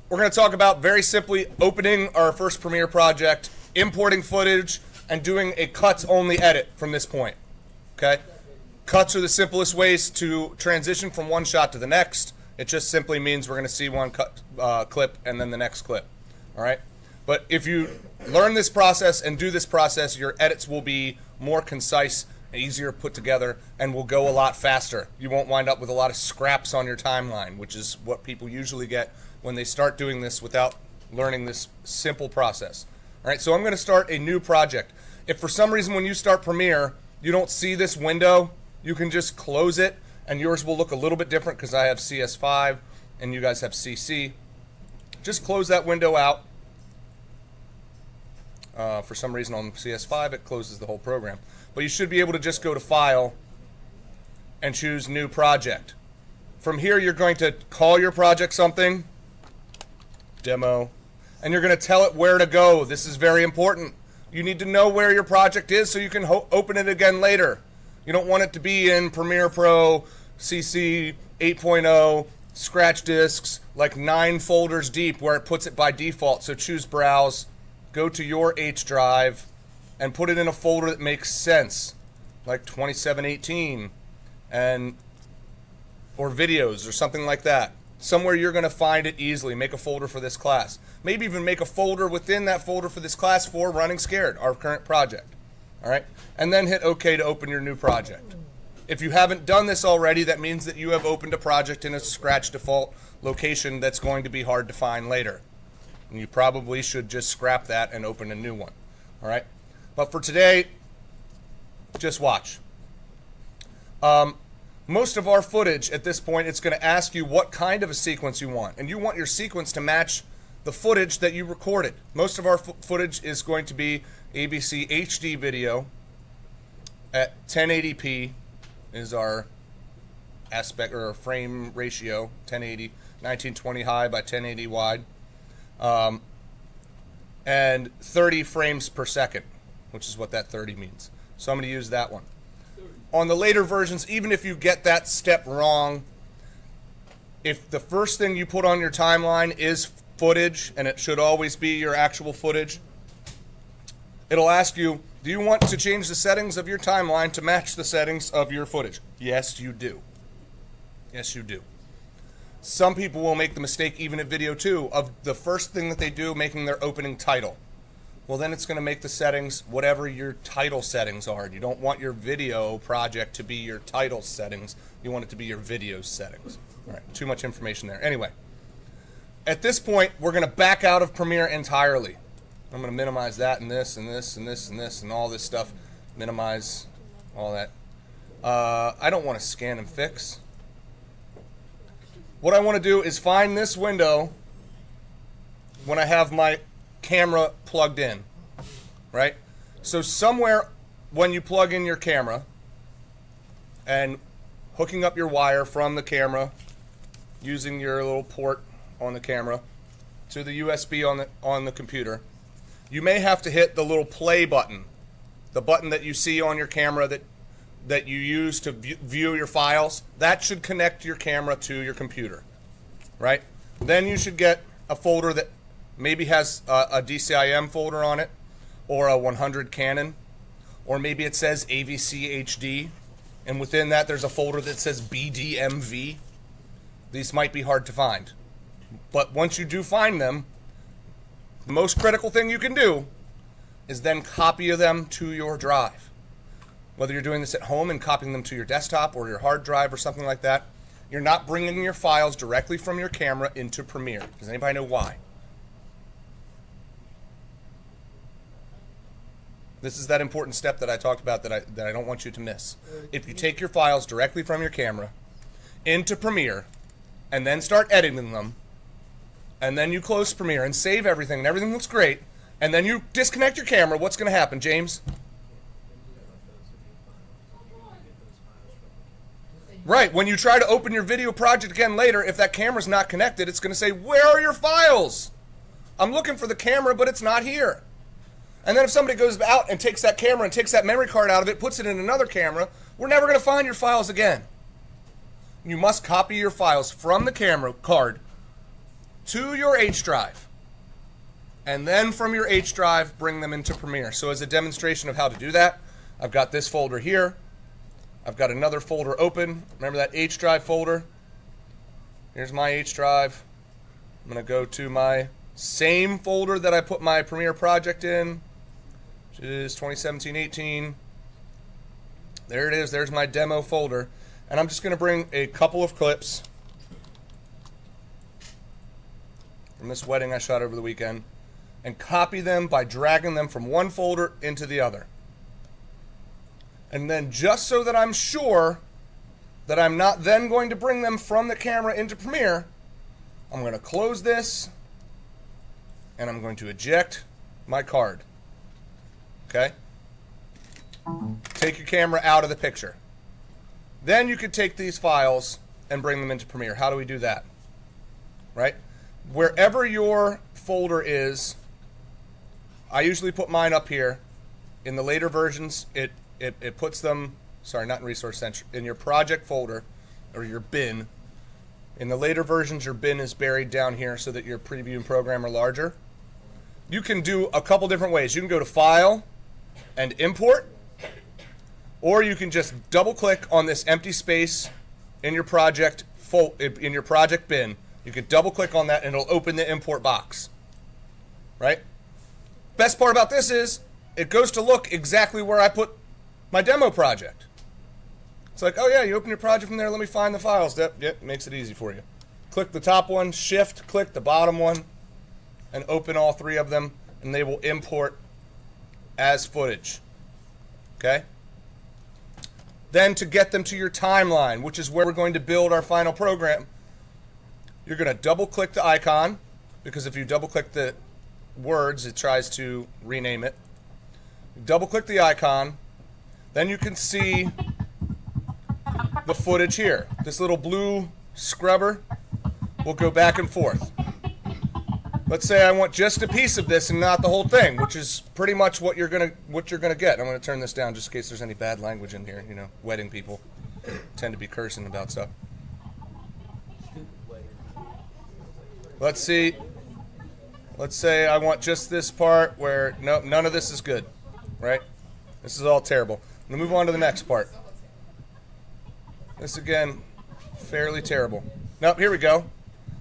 we're going to talk about very simply opening our first Premiere project, importing footage, and doing a cuts-only edit from this point. Okay? Cuts are the simplest ways to transition from one shot to the next. It just simply means we're going to see one clip and then the next clip. All right? But if you learn this process and do this process, your edits will be more concise and easier put together and will go a lot faster. You won't wind up with a lot of scraps on your timeline, which is what people usually get when they start doing this without learning this simple process. All right, so I'm going to start a new project. If for some reason when you start Premiere, you don't see this window, you can just close it, and yours will look a little bit different because I have CS5 and you guys have CC. Just close that window out. For some reason on CS5, it closes the whole program. But you should be able to just go to File and choose New Project. From here, you're going to call your project something, Demo, and you're going to tell it where to go. This is very important. You need to know where your project is so you can open it again later. You don't want it to be in Premiere Pro, CC 8.0, scratch disks, like 9 folders deep where it puts it by default. So choose Browse, go to your H drive, and put it in a folder that makes sense, like 2718 or videos or something like that. Somewhere you're going to find it easily. Make a folder for this class. Maybe even make a folder within that folder for this class for Running Scared, our current project. All right? And then hit OK to open your new project. If you haven't done this already, that means that you have opened a project in a scratch default location that's going to be hard to find later. And you probably should just scrap that and open a new one. All right? But for today, just watch. Most of our footage at this point, it's going to ask you what kind of a sequence you want. And you want your sequence to match the footage that you recorded. Most of our footage is going to be ABC HD video at 1080p is our aspect or frame ratio, 1080, 1920 high by 1080 wide, and 30 frames per second, which is what that 30 means. So I'm going to use that one. On the later versions, even if you get that step wrong, if the first thing you put on your timeline is footage, and it should always be your actual footage, it'll ask you, do you want to change the settings of your timeline to match the settings of your footage? Yes, you do. Yes, you do. Some people will make the mistake, even at video 2, of the first thing that they do making their opening title. Well, then it's going to make the settings whatever your title settings are. You don't want your video project to be your title settings. You want it to be your video settings. All right, too much information there. Anyway, at this point, we're going to back out of Premiere entirely. I'm going to minimize that and this and this and this and this and all this stuff. Minimize all that. I don't want to scan and fix. What I want to do is find this window when I have my camera plugged in, right? So somewhere when you plug in your camera and hooking up your wire from the camera using your little port on the camera to the USB on the computer, you may have to hit the little play button, the button that you see on your camera that you use to view your files. That should connect your camera to your computer, right? Then you should get a folder that maybe has a DCIM folder on it, or a 100 Canon, or maybe it says AVC HD, and within that there's a folder that says BDMV. These might be hard to find, but once you do find them, the most critical thing you can do is then copy them to your drive. Whether you're doing this at home and copying them to your desktop or your hard drive or something like that, you're not bringing your files directly from your camera into Premiere. Does anybody know why? This is that important step that I talked about that I don't want you to miss. If you take your files directly from your camera into Premiere and then start editing them, and then you close Premiere and save everything and everything looks great, and then you disconnect your camera, what's going to happen, James? Right, when you try to open your video project again later, if that camera's not connected, it's going to say, where are your files? I'm looking for the camera, but it's not here. And then if somebody goes out and takes that camera and takes that memory card out of it, puts it in another camera, we're never going to find your files again. You must copy your files from the camera card to your H drive. And then from your H drive, bring them into Premiere. So as a demonstration of how to do that, I've got this folder here. I've got another folder open. Remember that H drive folder? Here's my H drive. I'm going to go to my same folder that I put my Premiere project in, which is 2017-18. There it is. There's my demo folder. And I'm just going to bring a couple of clips from this wedding I shot over the weekend and copy them by dragging them from one folder into the other. And then just so that I'm sure that I'm not then going to bring them from the camera into Premiere, I'm going to close this and I'm going to eject my card. Okay? Take your camera out of the picture. Then you could take these files and bring them into Premiere. How do we do that? Right? Wherever your folder is, I usually put mine up here. In the later versions, it puts them, sorry, not in Resource Center, in your project folder or your bin. In the later versions, your bin is buried down here so that your preview and program are larger. You can do a couple different ways. You can go to File and Import, or you can just double click on this empty space in your project bin. You could double click on that and it'll open the import box. Right? Best part about this is it goes to look exactly where I put my demo project. It's like, oh yeah, you open your project from there, let me find the files. Yep, makes it easy for you. Click the top one, shift, click the bottom one, and open all three of them, and they will import as footage. Okay? Then to get them to your timeline, which is where we're going to build our final program, you're going to double click the icon, because if you double click the words, it tries to rename it. Double click the icon, then you can see the footage here. This little blue scrubber will go back and forth. Let's say I want just a piece of this and not the whole thing, which is pretty much what you're gonna get. I'm gonna turn this down just in case there's any bad language in here. You know, wedding people tend to be cursing about stuff. Let's see. Let's say I want just this part where no, none of this is good, right? This is all terrible. I'm gonna move on to the next part. This again, fairly terrible. Nope, here we go.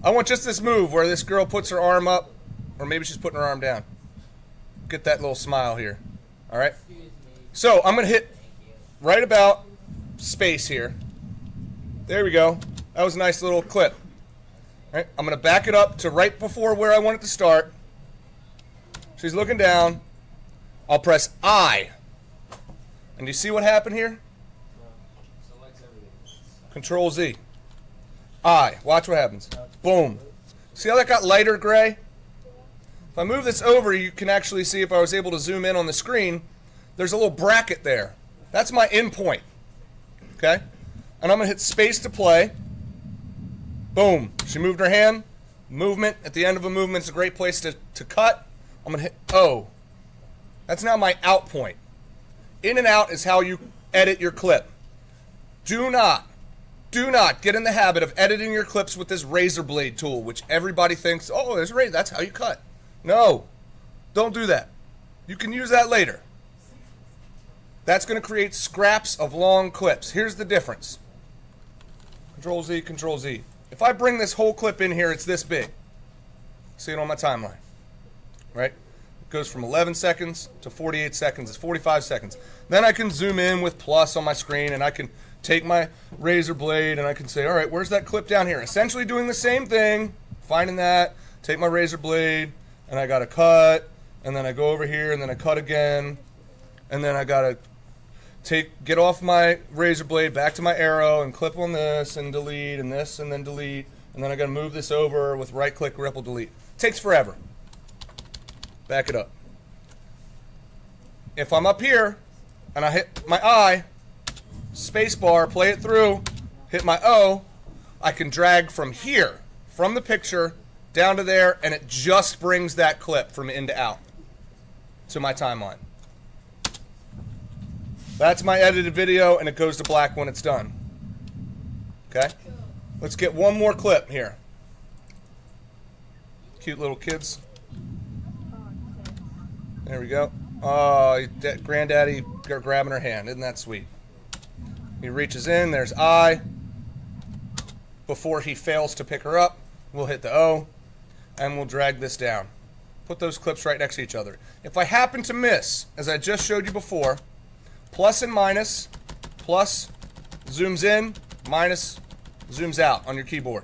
I want just this move where this girl puts her arm up, or maybe she's putting her arm down. Get that little smile here. All right? So I'm going to hit right about space here. There we go. That was a nice little clip. All right? I'm going to back it up to right before where I want it to start. She's looking down. I'll press I. And do you see what happened here? Control Z. I. Watch what happens. Boom. See how that got lighter gray? If I move this over, you can actually see, if I was able to zoom in on the screen, there's a little bracket there. That's my in point. Okay? And I'm going to hit space to play. Boom. She moved her hand. Movement. At the end of a movement is a great place to cut. I'm going to hit O. That's now my out point. In and out is how you edit your clip. Do not get in the habit of editing your clips with this razor blade tool, which everybody thinks, oh, there's a razor, that's how you cut. No, don't do that. You can use that later. That's going to create scraps of long clips. Here's the difference. Control Z, Control Z. If I bring this whole clip in here, it's this big. See it on my timeline, right? It goes from 11 seconds to 48 seconds. It's 45 seconds. Then I can zoom in with plus on my screen, and I can take my razor blade and I can say, all right, where's that clip down here? Essentially doing the same thing, finding that, take my razor blade, and I got to cut, and then I go over here, and then I cut again, and then I got to get off my razor blade, back to my arrow, and clip on this, and delete, and this, and then delete, and then I got to move this over with right-click, ripple, delete. Takes forever. Back it up. If I'm up here, and I hit my I, space bar, play it through, hit my O, I can drag from here, from the picture, down to there, and it just brings that clip from in to out to my timeline. That's my edited video, and it goes to black when it's done. Okay? Let's get one more clip here. Cute little kids. There we go. Oh, granddaddy grabbing her hand. Isn't that sweet? He reaches in. There's I. Before he fails to pick her up, we'll hit the O, and we'll drag this down. Put those clips right next to each other. If I happen to miss, as I just showed you before, plus and minus, plus zooms in, minus zooms out on your keyboard.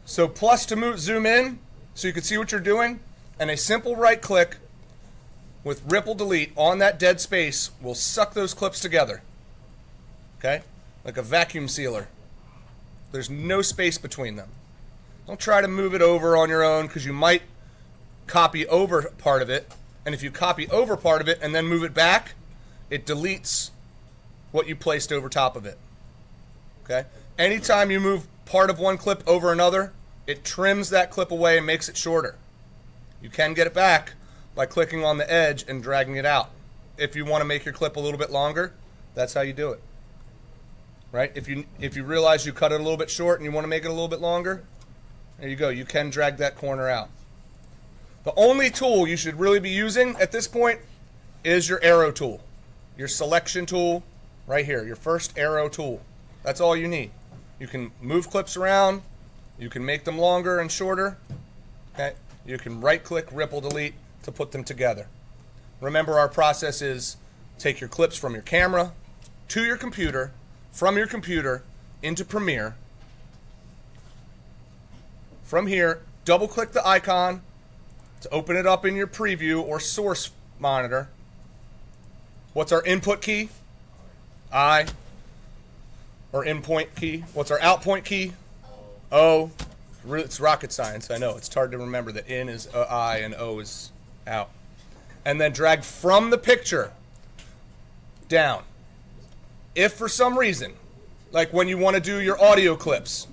So plus to zoom in, so you can see what you're doing, and a simple right click with ripple delete on that dead space will suck those clips together. Okay? Like a vacuum sealer. There's no space between them. Don't try to move it over on your own because you might copy over part of it. And if you copy over part of it and then move it back, it deletes what you placed over top of it. Okay? Anytime you move part of one clip over another, it trims that clip away and makes it shorter. You can get it back by clicking on the edge and dragging it out. If you want to make your clip a little bit longer, that's how you do it. Right? If you realize you cut it a little bit short and you want to make it a little bit longer, there you go. You can drag that corner out. The only tool you should really be using at this point is your arrow tool. Your selection tool right here, your first arrow tool. That's all you need. You can move clips around. You can make them longer and shorter. Okay? You can right-click, ripple, delete to put them together. Remember, our process is take your clips from your camera to your computer, from your computer into Premiere. From here, double-click the icon to open it up in your preview or source monitor. What's our input key? I. Or in point key. What's our out point key? O. It's rocket science, I know. It's hard to remember that in is I and O is out. And then drag from the picture down. If for some reason, like when you want to do your audio clips,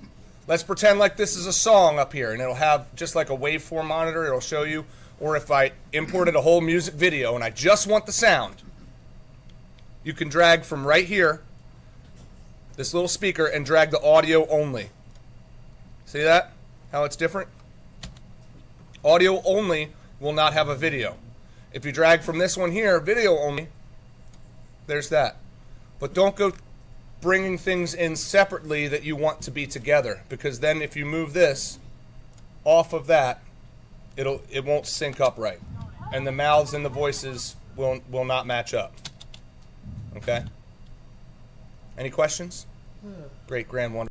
let's pretend like this is a song up here and it'll have just like a waveform monitor, it'll show you. Or if I imported a whole music video and I just want the sound, you can drag from right here, this little speaker, and drag the audio only. See that? How it's different? Audio only will not have a video. If you drag from this one here, video only, there's that. But don't go bringing things in separately that you want to be together, because then if you move this off of that, it won't sync up right, and the mouths and the voices will not match up. Okay? Any questions? Great, grand, wonderful.